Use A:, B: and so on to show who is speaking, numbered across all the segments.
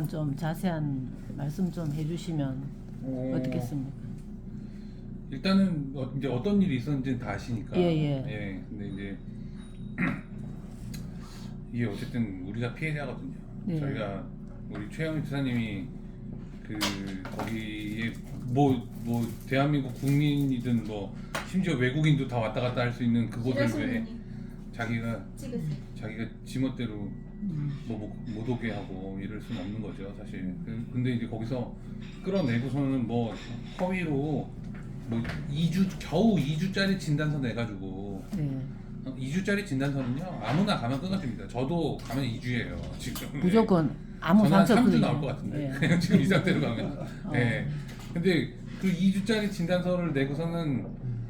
A: 좀 자세한 말씀 좀 해주시면 어떻겠습니까?
B: 일단은 이제 어떤 일이 있었는지는 다 아시니까.
A: 예.
B: 근데 이제 이게 어쨌든 우리가 피해자거든요.
A: 예.
B: 저희가 우리 최영일 지사님이 그 거기에 뭐 대한민국 국민이든 뭐 심지어 외국인도 다 왔다 갔다 할 수 있는 그곳을 왜 자기가 지멋대로 못 오게 하고 이럴 수는 없는 거죠, 사실. 근데 이제 거기서 끌어내고서는 뭐 허위로 뭐 겨우 2주짜리 진단서 내가지고.
A: 네.
B: 2주짜리 진단서는요 아무나 가면 끊어집니다. 저도 가면 2주예요 지금.
A: 무조건 아무
B: 저는 한
A: 상처
B: 3주
A: 없이.
B: 나올 것 같은데.
A: 예.
B: 그냥 지금 이 상태로 가면. 근데 그 2주짜리 진단서를 내고서는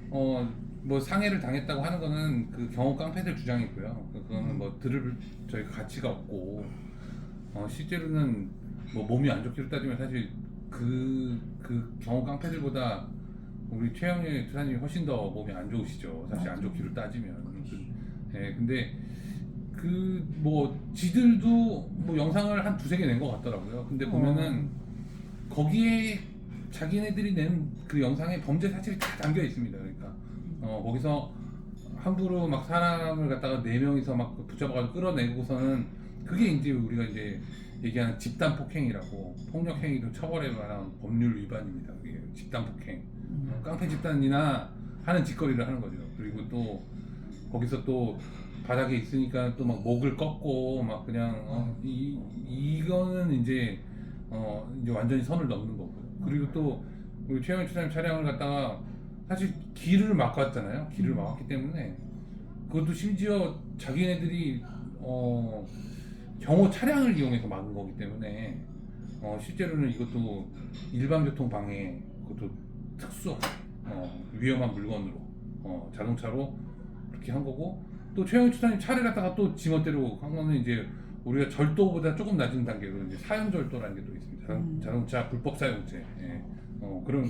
B: 뭐 상해를 당했다고 하는 거는 그 경호 깡패들 주장이고요. 그거는 뭐 들을 저희가 가치가 없고, 실제로는 뭐 몸이 안 좋기로 따지면 사실 그 경호 깡패들보다 우리 최영일 투사님이 훨씬 더 몸이 안 좋으시죠. 사실 안 좋기로 따지면. 근데 그 뭐 지들도 뭐 영상을 한 두세 개 낸 것 같더라고요. 근데 보면은 거기에 자기네들이 낸 그 영상에 범죄 사실이 다 담겨 있습니다. 그러니까 거기서 함부로 막 사람을 갖다가 4명이서 막 붙잡아가지고 끌어내고서는 그게 이제 우리가 이제 얘기하는 집단 폭행이라고, 폭력 행위도 처벌에 관한 법률 위반입니다. 그게 집단 폭행. 깡패 집단이나 하는 짓거리를 하는 거죠. 그리고 또 거기서 또 바닥에 있으니까 또 막 목을 꺾고 막 그냥 이거는 이제 이제 완전히 선을 넘는 거고요. 그리고 또 우리 최영일 추사님 차량을 갖다가 사실 길을 막았잖아요. 길을 막았기 때문에 그것도 심지어 자기네들이 경호 차량을 이용해서 막은 거기 때문에 실제로는 이것도 일반 교통 방해, 그것도 특수 위험한 물건으로 자동차로 그렇게 한 거고, 또 최영일 추사님 차를 갖다가 또 지멋대로 한 거는 이제 우리가 절도보다 조금 낮은 단계로 이제 사용절도라는 게 또 있습니다. 자동차 불법 사용죄. 그럼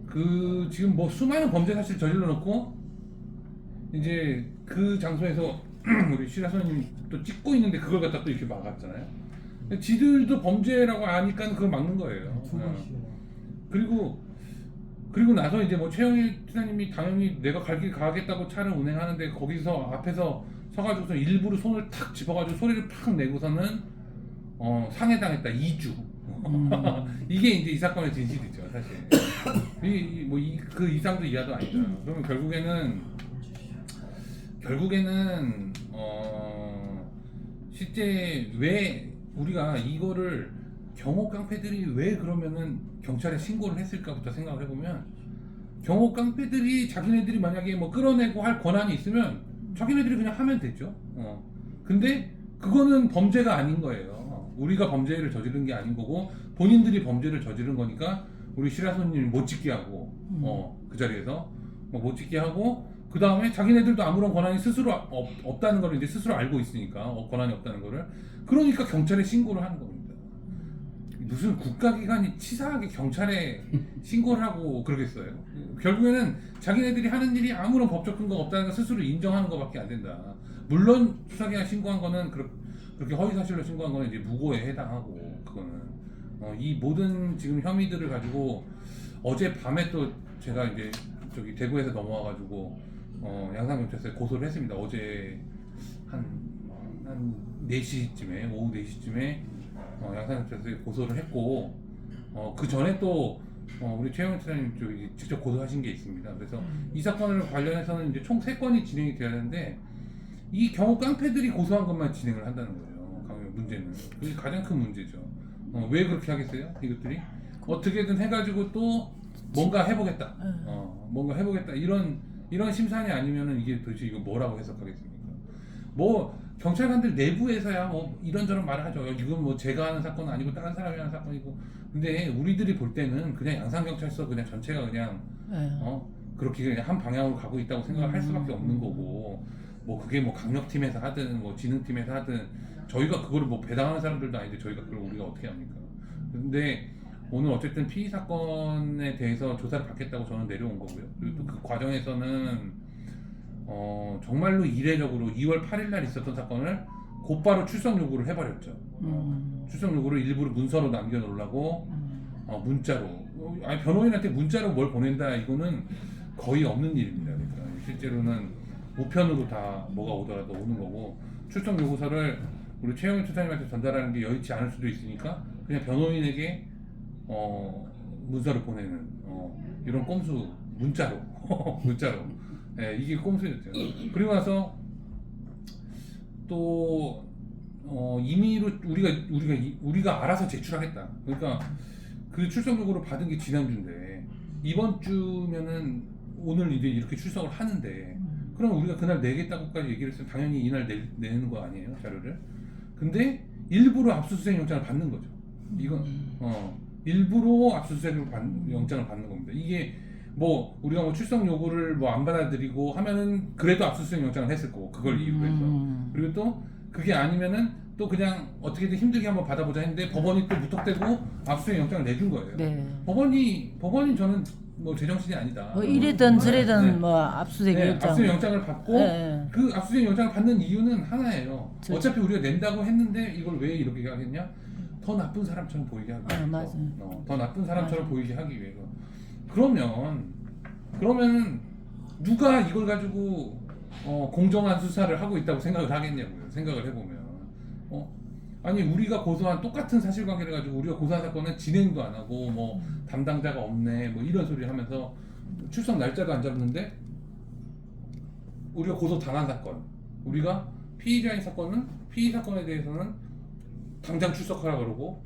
B: 그 지금 뭐 수많은 범죄 사실 저질러 놓고 이제 그 장소에서 우리 시라소님 또 찍고 있는데 그걸 갖다 또 이렇게 막았잖아요. 지들도 범죄라고 아니까 그걸 막는 거예요. 그리고 나서 이제 뭐 최영일 투사님이 당연히 내가 갈 길 가겠다고 차를 운행하는데 거기서 앞에서 서가지고서 일부러 손을 탁 집어가지고 소리를 팍 내고서는 상해당했다 2주. 이게 이제 이 사건의 진실이죠, 사실. 그 이상도 이하도 아니다. 그러면 결국에는 실제 왜 우리가 이거를 경호 깡패들이 왜 그러면은 경찰에 신고를 했을까부터 생각을 해보면, 경호 깡패들이 자기네들이 만약에 뭐 끌어내고 할 권한이 있으면 자기네들이 그냥 하면 되죠. 근데 그거는 범죄가 아닌 거예요. 우리가 범죄를 저지른 게 아닌 거고 본인들이 범죄를 저지른 거니까 우리 시라소님 못 찍게 하고 그 자리에서 못 찍게 하고, 그 다음에 자기네들도 아무런 권한이 스스로 없다는 걸 이제 스스로 알고 있으니까 권한이 없다는 거를, 그러니까 경찰에 신고를 하는 겁니다. 무슨 국가기관이 치사하게 경찰에 신고를 하고 그러겠어요. 결국에는 자기네들이 하는 일이 아무런 법적 근거가 없다는 걸 스스로 인정하는 것밖에 안 된다. 물론 수사기관 신고한 거는 그렇게 허위사실로 신고한 거는 이제 무고에 해당하고, 그거는 이 모든 지금 혐의들을 가지고 어제 밤에 또 제가 이제 저기 대구에서 넘어와가지고 양산경찰서에 고소를 했습니다. 어제 한 4시쯤에, 오후 4시쯤에 양산경찰서에 고소를 했고, 그 전에 또 우리 최영일 차장님 쪽이 직접 고소하신 게 있습니다. 그래서 이 사건을 관련해서는 이제 총 3건이 진행이 돼야 되는데 이 경호 깡패들이 고소한 것만 진행을 한다는 거예요. 문제는 그게 가장 큰 문제죠. 왜 그렇게 하겠어요? 이것들이 어떻게든 해가지고 또 뭔가 해보겠다, 뭔가 해보겠다, 이런 심산이 아니면은 이게 도대체 이거 뭐라고 해석하겠습니까? 뭐 경찰관들 내부에서야 뭐 이런저런 말을 하죠. 이건 뭐 제가 하는 사건은 아니고 다른 사람이 하는 사건이고. 근데 우리들이 볼 때는 그냥 양산경찰서 그냥 전체가 그냥 그렇게 그냥 한 방향으로 가고 있다고 생각을 할 수밖에 없는 거고, 뭐 그게 뭐 강력팀에서 하든 뭐 지능팀에서 하든 저희가 그거를 뭐 배당하는 사람들도 아닌데 저희가 그걸 우리가 어떻게 합니까? 근데 오늘 어쨌든 피의 사건에 대해서 조사를 받겠다고 저는 내려온 거고요. 그리고 또 그 과정에서는 정말로 이례적으로 2월 8일 날 있었던 사건을 곧바로 출석 요구를 해버렸죠. 출석 요구를 일부러 문서로 남겨놓으려고 문자로. 아니 변호인한테 문자로 뭘 보낸다 이거는 거의 없는 일입니다. 그러니까 실제로는 우편으로 다 뭐가 오더라도 오는 거고 출석 요구서를 우리 최영일 수사님한테 전달하는 게 여의치 않을 수도 있으니까 그냥 변호인에게 문서를 보내는 이런 꼼수 문자로 문자로 이게 꼼수였죠. 그리고 나서 또 임의로 우리가 알아서 제출하겠다. 그러니까 그 출석 요구를 받은 게 지난주인데 이번 주면은 오늘 이제 이렇게 출석을 하는데 그럼 우리가 그날 내겠다고까지 얘기를 했으면 당연히 이날 내는 거 아니에요 자료를. 근데 일부러 압수수색 영장을 받는 거죠. 이건 일부러 압수수색 영장을 받는 겁니다. 이게 뭐 우리가 뭐 출석 요구를 뭐 안 받아들이고 하면은 그래도 압수수색 영장을 했을 거고 그걸 이유로 해서 그리고 또 그게 아니면은 또 그냥 어떻게든 힘들게 한번 받아보자 했는데 법원이 또 무턱대고 압수수색 영장을 내준 거예요.
A: 네.
B: 법원이 저는 뭐 제정신이 아니다.
A: 뭐 이래든 저래든
B: 네.
A: 뭐 압수수색
B: 네,
A: 영장.
B: 압수수색 영장을 받고
A: 네.
B: 그 압수수색 영장을 받는 이유는 하나예요.
A: 저-
B: 어차피 우리가 낸다고 했는데 이걸 왜 이렇게 하겠냐? 더 나쁜 사람처럼 보이게 하기 위해서.
A: 맞아요.
B: 더 나쁜 사람처럼
A: 맞아요.
B: 보이게 하기 위해서. 그러면 누가 이걸 가지고 공정한 수사를 하고 있다고 생각을 하겠냐고요. 생각을 해보면. 아니 우리가 고소한 똑같은 사실관계를 가지고 우리가 고소한 사건은 진행도 안 하고 뭐 담당자가 없네 뭐 이런 소리 하면서 출석 날짜도 안 잡는데 우리가 고소 당한 사건 우리가 피의자인 사건은 피의 사건에 대해서는 당장 출석하라 그러고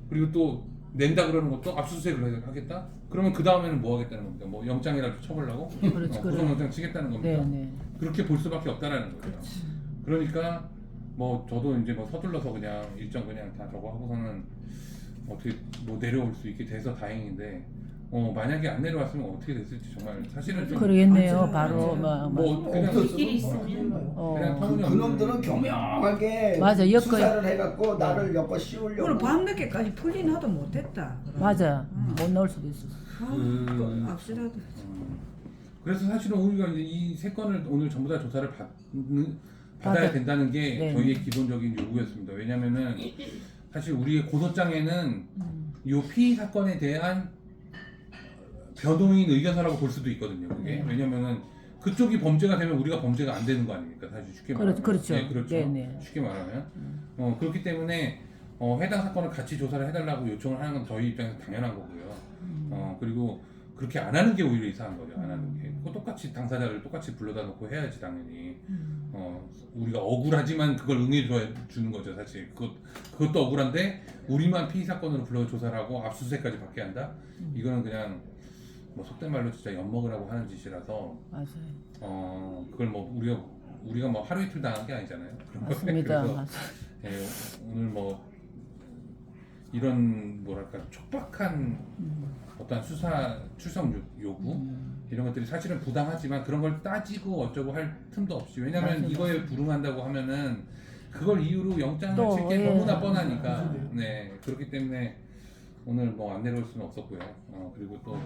B: 그리고 또 낸다 그러는 것도 압수수색을 하겠다? 그러면 그 다음에는 뭐 하겠다는 겁니다. 뭐 영장이라도 쳐보려고
A: 그렇지,
B: 구속영장 치겠다는 겁니다.
A: 네.
B: 그렇게 볼 수밖에 없다라는 거죠. 그러니까 뭐 저도 이제 뭐 서둘러서 그냥 일정 그냥 다 저거 하고서는 어떻게 뭐 내려올 수 있게 돼서 다행인데 만약에 안 내려왔으면 어떻게 됐을지 정말 사실은 좀
A: 그러겠네요. 바로
B: 뭐 그냥
C: 없었어도
B: 그냥 터무니없는
C: 그놈들은 교묘하게
A: 맞아, 엮어요.
C: 수사를 해갖고 나를 엮어 씌우려고.
D: 오늘 밤늦게까지 풀린 하도 못했다.
A: 맞아. 못 나올 수도 있어.
D: 압수라도.
B: 그래서 사실은 우리가 이제 이 세 건을 오늘 전부 다 조사를 받아야 된다는 게
A: 네.
B: 저희의 기본적인 요구였습니다. 왜냐면은 사실 우리의 고소장에는 이 피의 사건에 대한 변호인 의견서라고 볼 수도 있거든요. 그게
A: 네.
B: 왜냐면은 그쪽이 범죄가 되면 우리가 범죄가 안 되는 거 아닙니까? 사실 쉽게 말하면.
A: 그렇죠.
B: 네, 그렇죠.
A: 네.
B: 쉽게 말하면 그렇기 때문에 해당 사건을 같이 조사를 해달라고 요청을 하는 건 저희 입장에서 당연한 거고요. 그리고 그렇게 안 하는 게 오히려 이상한 거죠. 안 하는 게. 똑같이 당사자를 똑같이 불러다 놓고 해야지 당연히. 우리가 억울하지만 그걸 응해 주는 거죠. 사실 그것도 억울한데 우리만 피의 사건으로 불러 조사를 하고 압수수색까지 받게 한다. 이거는 그냥 뭐 속된 말로 진짜 엿먹으라고 하는 짓이라서.
A: 맞아요.
B: 그걸 뭐 우리가 뭐 하루 이틀 당한 게 아니잖아요.
A: 맞습니다.
B: 그래서
A: 맞아요.
B: 오늘 뭐 이런 뭐랄까 촉박한 어떤 수사 출석 요구 이런 것들이 사실은 부당하지만 그런 걸 따지고 어쩌고 할 틈도 없이 왜냐면
A: 맞아요.
B: 이거에 불응한다고 하면은 그걸 이유로 영장을
A: 또,
B: 칠 게
A: 예.
B: 너무나 뻔하니까 네 그렇기 때문에 오늘 뭐 안 내려올 수는 없었고요. 그리고 또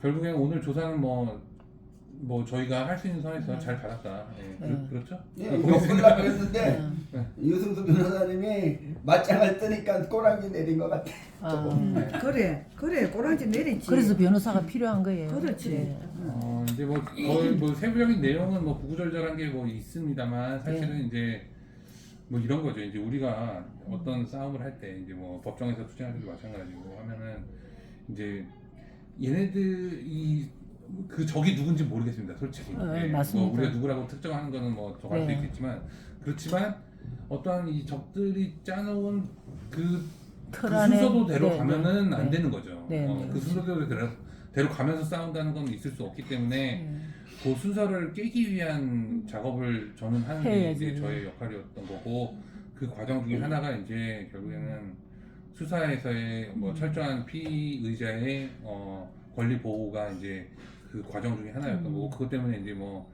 B: 결국엔 오늘 조사는 뭐 저희가 할 수 있는 선에서 잘 받았다. 예, 그렇죠?
C: 예, 엮으려고 했는데
A: 네.
C: 유승수 변호사님이 맞짱을 뜨니까 꼬랑지 내린 것 같아.
D: 그래 꼬랑지 내리지.
A: 그래서 변호사가 필요한 거예요.
D: 그렇지.
A: 네.
B: 이제 뭐 거의 뭐 세부적인 내용은 뭐 구구절절한 게 뭐 있습니다만 사실은 이제 뭐 이런 거죠. 이제 우리가 어떤 싸움을 할 때 이제 뭐 법정에서 투쟁할 때도 마찬가지고 하면은 이제 얘네들이 그 적이 누군지 모르겠습니다. 솔직히.
A: 맞습니다.
B: 뭐 우리가 누구라고 특정하는 거는 뭐 정할 수
A: 네.
B: 있겠지만 그렇지만 어떠한 이 적들이 짜놓은 그
A: 틀 안에
B: 순서대로
A: 네,
B: 가면은
A: 네.
B: 안 되는 거죠.
A: 네,
B: 그 순서대로 가면서 싸운다는 건 있을 수 없기 때문에 그 순서를 깨기 위한 작업을 저는 하는 게
A: 해야지.
B: 이제 저의 역할이었던 거고 그 과정 중에 하나가 이제 결국에는 수사에서의 뭐 철저한 피의자의 권리 보호가 이제 그 과정 중에 하나였던 거고 그것 때문에 이제 뭐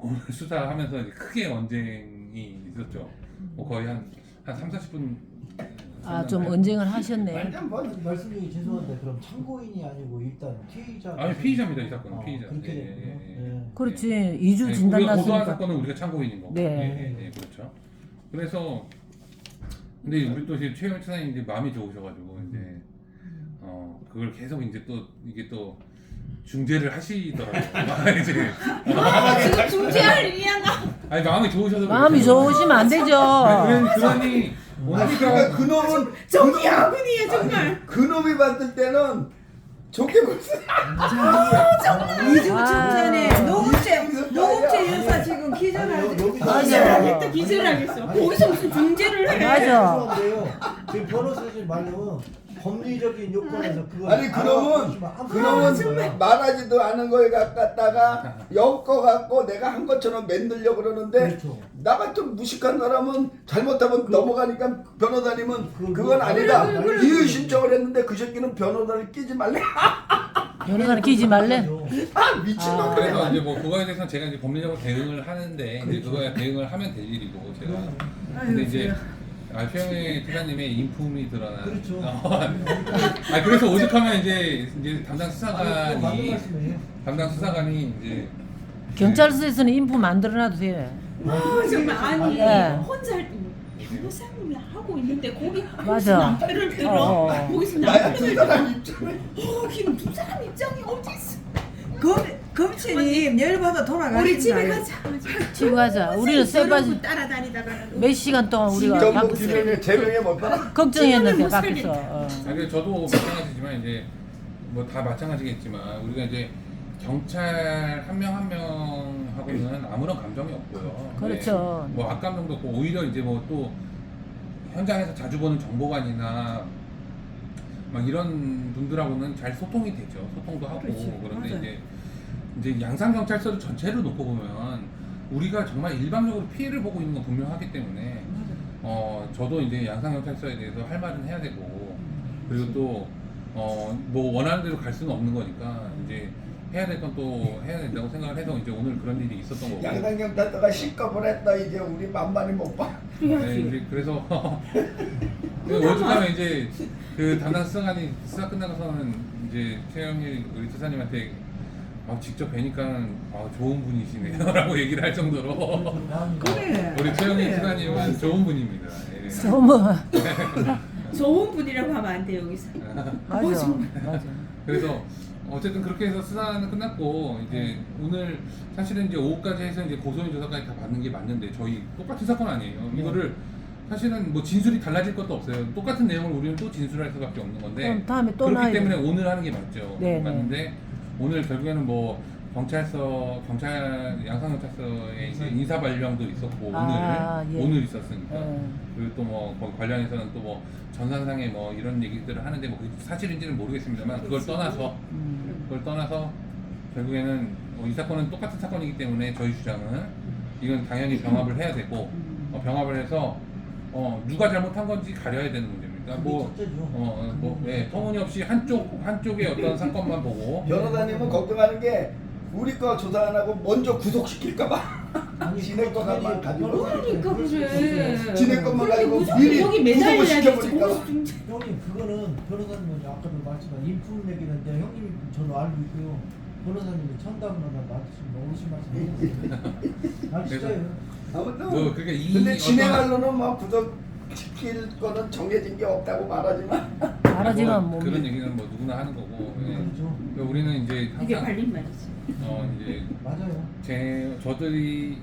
B: 오늘 수사하면서 이제 크게 언쟁이 있었죠. 뭐 거의 한 3, 40분
A: 아, 좀 언쟁을 하셨네.
C: 완전 뭐
E: 말씀 중에 죄송한데 그럼 참고인이 아니고 일단 피의자.
B: 아니 피의자입니다 이 사건은
E: 아,
B: 피의자.
E: 그렇게
B: 예,
E: 됐군요.
B: 예, 예.
E: 예.
A: 그렇지. 2주
B: 네,
A: 진단
B: 우리가 고소한
A: 났으니까.
B: 사건은 우리가 참고인인 거고.
A: 네.
B: 예, 예, 예, 그렇죠. 그래서 근데 우리 또 이제 최영 차장님 이제 마음이 좋으셔가지고 이제 그걸 계속 이제 또 이게 또 중재를 하시더라고요. 이제
F: 지금 중재할 일이야나.
B: 아니 마음이 좋으셔서
A: 마음이
B: 그러죠.
A: 좋으시면 안 되죠.
B: 그러니
C: 아니 그러니까 그 놈은
F: 저기 아군이에요 정말.
C: 그 놈이 받을 때는 좋게 볼 수.
D: 이중
A: 아.
D: 칭찬에 노업체 여사 지금 기절하지.
F: 기절하겠다 기절하겠어. 거기서 무슨 중재를 해.
A: 맞아.
E: 죄송한데요. 지금 변호사님 말은 법리적인 요건에서 그거
C: 아니 그놈은 말하지도 않은 걸 갖다가 엮어 갖고 내가 한 것처럼 만들려 그러는데
E: 그렇죠.
C: 나 같은 무식한 사람은 잘못하면 넘어가니까 변호사님은
E: 그건
C: 그건 아니다.
F: 그래.
C: 이의 신청을 했는데 그 새끼는 변호사를 끼지 말래.
A: 변호사는 끼지 말래.
C: 아 미친놈.
B: 그래서 이제 뭐 그거에 대해서는 제가 이제 법리적으로 대응을 하는데 이제
E: 그렇죠.
B: 그거에 대응을 하면 될 일이고 제가.
D: 아유,
B: 근데 이제
D: 제가.
B: 최영희 기자님의 인품이 드러난.
E: 그렇죠.
B: 그래서 오죽하면 이제 담당
E: 맞는
B: 수사관이
E: 말씀이에요.
B: 이제
A: 경찰서에서는 인품 만들어놔도 돼.
F: 정말 아니
A: 네.
F: 혼자 할 때 변호사님이 하고 있는데 거기
A: 맞아.
F: 남편을 들어.
A: 어.
F: 거기서
C: 나야 두
F: 남편을
C: 사람
F: 들어.
C: 입장에.
F: 거기는 두 사람 입장이 어디 있어?
D: 검찰이 열받아 돌아가신다.
F: 우리 집에 가자.
A: 집에 가자. 우리는 쇠바지
F: 따라다니다가
A: 몇 시간 동안 우리가
C: 정부
A: 밖에서
C: 기명에 제명에 못 받아.
A: 걱정했는데
F: 못
A: 밖에서.
B: 그래서 저도 마찬가지지만 이제 뭐 다 마찬가지겠지만 우리가 이제 경찰 한 명 한 명하고는 아무런 감정이 없고요.
A: 그렇죠.
B: 뭐 악감정도 없고 오히려 이제 뭐 또 현장에서 자주 보는 정보관이나 막 이런 분들하고는 잘 소통이 되죠. 소통도 하고
D: 그렇지.
B: 그런데
D: 맞아요.
B: 이제 양산 경찰서 전체를 놓고 보면 우리가 정말 일방적으로 피해를 보고 있는 건 분명하기 때문에 저도 이제 양산 경찰서에 대해서 할 말은 해야 되고 그리고 또 뭐 원하는 대로 갈 수는 없는 거니까 이제 해야 될 건 또 해야 된다고 생각을 해서 이제 오늘 그런 일이 있었던 거고.
C: 양산경찰서가 실컷을 했다. 이제 우리 만만히 못 봐.
B: 네, 이제 그래서 오죽하면 이제 그 담당 수사관이 수사 끝나고서는 이제 최영희 우리 수사님한테 직접 뵈니까 좋은 분이시네요라고 얘기를 할 정도로
D: 그래.
B: 우리 최영희
D: 그래.
B: 수사님은 좋은 분입니다. 예.
A: 너무
F: 좋은 분이라고 하면 안 돼 여기서.
A: 맞아. 맞아.
B: 그래서 어쨌든 그렇게 해서 수사는 끝났고 이제 오늘 사실은 이제 오후까지 해서 이제 고소인 조사까지 다 받는 게 맞는데 저희 똑같은 사건 아니에요. 이거를 사실은 뭐 진술이 달라질 것도 없어요. 똑같은 내용을 우리는 또 진술할 수밖에 없는 건데
A: 그럼 다음에 또
B: 그렇기
A: 나야
B: 때문에
A: 돼.
B: 오늘 하는 게 맞죠.
A: 네,
B: 맞는데 오늘 결국에는 뭐 경찰 양산경찰서에 이제 인사 발령도 있었고
A: 아, 예.
B: 오늘 있었으니까
A: 예.
B: 그리고 또 뭐 거기 관련해서는 또 뭐 전산상의 뭐 이런 얘기들을 하는데 뭐 그게 사실인지는 모르겠습니다만 그걸 떠나서 결국에는 이 사건은 똑같은 사건이기 때문에 저희 주장은 이건 당연히 병합을 해야 되고 병합을 해서 누가 잘못한 건지 가려야 되는 문제입니다. 터무니없이 한쪽의 어떤 사건만 보고
C: 변호사님은 걱정하는 게 우리 거 조사 안 하고 먼저 구속시킬까봐. 지네 거만 가지고.
F: 그러니까 그래.
C: 지네 것만 가지고
F: 무슨
C: 미리
F: 여기
C: 구속을
F: 매달려야지.
C: 시켜버릴까 봐.
E: 형님 그거는 변호사님은 아까도 말씀한 인품 얘기는데 형님이 저도 알고 있고요. 변호사님이 천담만나 맞으시면 너무 심하시네요. 아 진짜요.
C: 아무튼
B: 뭐 그러니까
C: 근데 진행하려는 뭐 구속시킬 거는 정해진 게 없다고 말하지만
A: 말하지만 뭐
B: 그런 얘기는 뭐 누구나 하는 거고
E: 그렇죠.
B: 우리는 이제
F: 이게
B: 항상
F: 발린 말이지.
B: 이제
E: 맞아요.
B: 저들이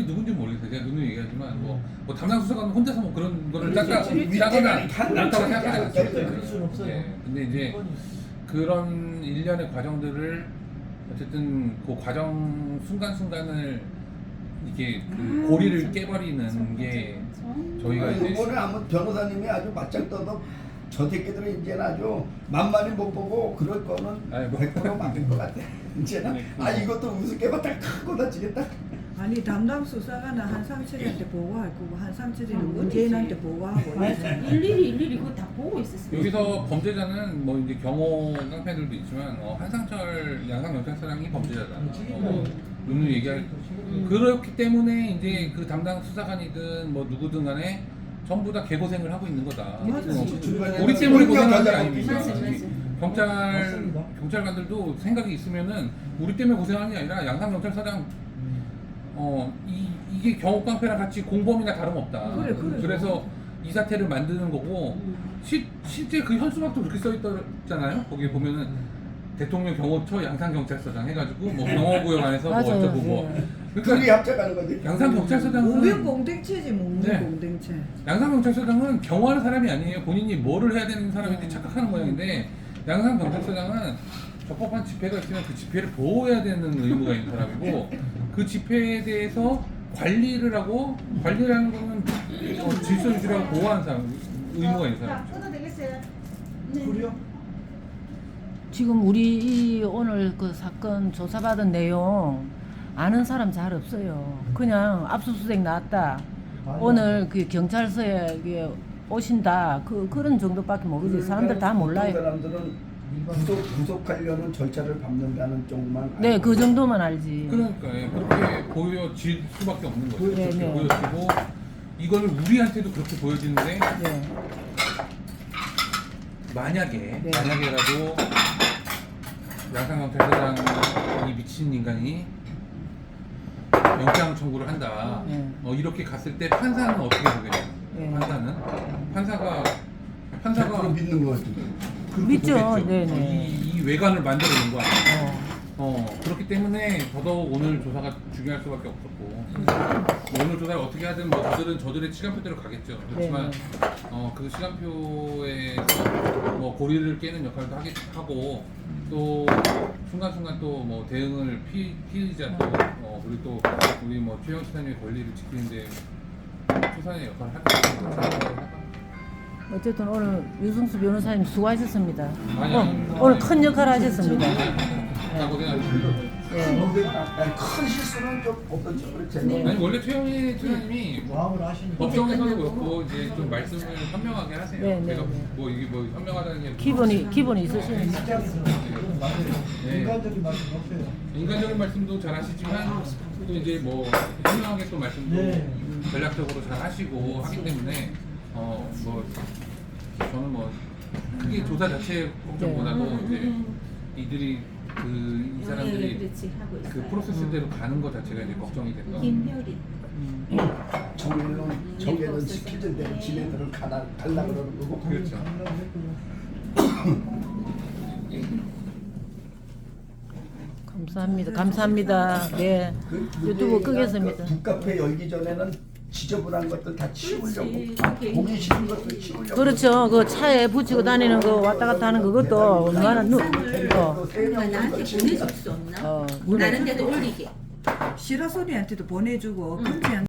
B: 누군지 모르겠어요. 제가 누누이 얘기하지만 뭐 담당 수사관은 혼자서 뭐 그런 거를 짜거나
C: 윗대가리
B: 않다고 생각하지 않습니다.
E: 그럴 수는 없어요.
B: 예, 근데 이제 그런 일련의 과정들을 어쨌든 그 과정 순간순간을 이게 그 고리를 깨버리는 게 저희가 이제
C: 이번에 아무 변호사님이 아주 맞짱 떠도 저 새끼들은 이제는 아주 만만히 못 보고 그럴 거는
B: 아니, 뭐.
C: 100% 맞는 것 같아. 이제는
B: 네,
C: 이것도 우습게 봤다 크고 다치겠다.
D: 아니 담당 수사관은 한상철이한테 보고할 거고 한상철이는 문재인한테 보고하고.
F: 일일이 그거 다 보고 있었어요.
B: 여기서 범죄자는 뭐 이제 경호 깡패들도 있지만 한상철 양산경찰서장이 범죄자잖아. 누누이 얘기할 그렇기 때문에 이제 그 담당 수사관이든 뭐 누구든 간에 전부 다 개고생을 하고 있는 거다.
D: 맞아.
B: 우리 때문에 고생하는 게
C: 맞아,
B: 아닙니다.
F: 맞아, 맞아.
E: 맞습니다.
B: 경찰관들도 생각이 있으면은 우리 때문에 고생하는 게 아니라 양산 경찰서장 이게 경호 깡패랑 같이 공범이나 다름없다.
D: 그래, 그래.
B: 그래서 이 사태를 만드는 거고 실제 그 현수막도 그렇게 써 있잖아요. 거기에 보면은 대통령 경호처 양산 경찰서장 해가지고 뭐 경호구역 안에서 뭐
A: 맞아요.
B: 어쩌고 뭐.
C: 둘이
B: 그러니까
C: 합작하는 거지.
B: 양산 경찰서장은
D: moving 공동체지 moving
B: 네.
D: 공동체.
B: 양산경찰서장은 경호하는 사람이 아니에요. 본인이 뭐를 해야 되는 사람인지 착각하는 모양인데 양산경찰서장은 적법한 집회가 있으면 그 집회를 보호해야 되는 의무가 있는 사람이고 그 집회에 대해서 관리를 하고 관리라는 거는 질서 유지라고 보호하는 사람 의무가 있는 사람이죠.
E: 그래요?
A: 지금 우리 오늘 그 사건 조사받은 내용 아는 사람 잘 없어요. 그냥 압수수색 나왔다. 오늘 그 경찰서에 이게 오신다. 그런 정도밖에 모르지. 사람들 다 몰라요.
C: 사람들은 구속하려는 절차를 밟는다는 쪽만.
A: 네,
C: 알고
A: 그 정도만 알지.
B: 그러니까 그렇게 보여질 수밖에 없는 거죠.
A: 네,
B: 그렇게
A: 네.
B: 보여지고 이걸 우리한테도 그렇게 보여지는데
A: 네.
B: 만약에라도 양산경찰서장 이 미친 인간이 영장 청구를 한다.
A: 네.
B: 이렇게 갔을 때 판사는 어떻게 보겠냐?
A: 네.
B: 판사가
C: 100% 믿는 거 같은데.
B: 그렇게
A: 믿죠.
B: 보겠죠.
A: 네네.
B: 이 외관을 만들어 놓은 거야.
A: 어.
B: 그렇기 때문에 더더욱 오늘 조사가 중요할 수밖에 없었고 오늘 조사를 어떻게 하든 뭐 저들의 시간표대로 가겠죠. 그렇지만 그 시간표에서 뭐 고리를 깨는 역할도 하고 또 순간순간 또 뭐 대응을 피의자 또 그리고 또 우리 뭐 최영 시사님의 권리를 지키는데 최선의 역할을 하겠습니다.
A: 어쨌든 오늘 유승수 변호사님 수고하셨습니다.
B: 아니,
A: 오늘 큰 역할 하셨습니다.
B: 다 고생하셨습니다.
C: 큰 실수는 좀 없었죠. 그렇지.
B: 아니 원래 최영희 최영님이
E: 마음을 하시니까.
B: 법정에서도 그렇고 이제 좀 말씀을 현명하게 하세요.
A: 네, 네,
B: 제가
A: 네.
B: 뭐 이게 뭐 현명하다는 게
A: 기본이 있으시니까.
E: 입장에서는 그건 맞아요.
B: 네.
E: 인간적인 말씀 없어요.
B: 인간적인 말씀도 잘 하시지만 또 이제 뭐 현명하게 또 말씀도
E: 네.
B: 전략적으로 잘 하시고 하기 때문에 뭐 저는 뭐 크게 조사 자체 걱정보다도 이제 이들이 이 사람들이
F: 그렇지 하고 있어요.
B: 그 프로세스대로 가는 것 자체가 이제 걱정이 됐다.
F: 김효린.
C: 정해는 시키던 대로 지네들을 갈라 그러는 거고.
B: 그렇죠.
A: 감사합니다. 네. 유튜브 끄겠습니다.
C: 북카페 열기 전에는 지저분한 것들 다 치우려고
F: 그렇지.
C: 보기 싫은 것들 치우려고.
A: 그렇죠. 그 차에 붙이고 다니는 거 왔다 갔다 하는 그것도 얼마나
F: 그러니까 나한테 보내줄 수 없나?
A: 눈에
F: 다른 데도 올리게.
D: 시라소니한테도 보내주고 금지한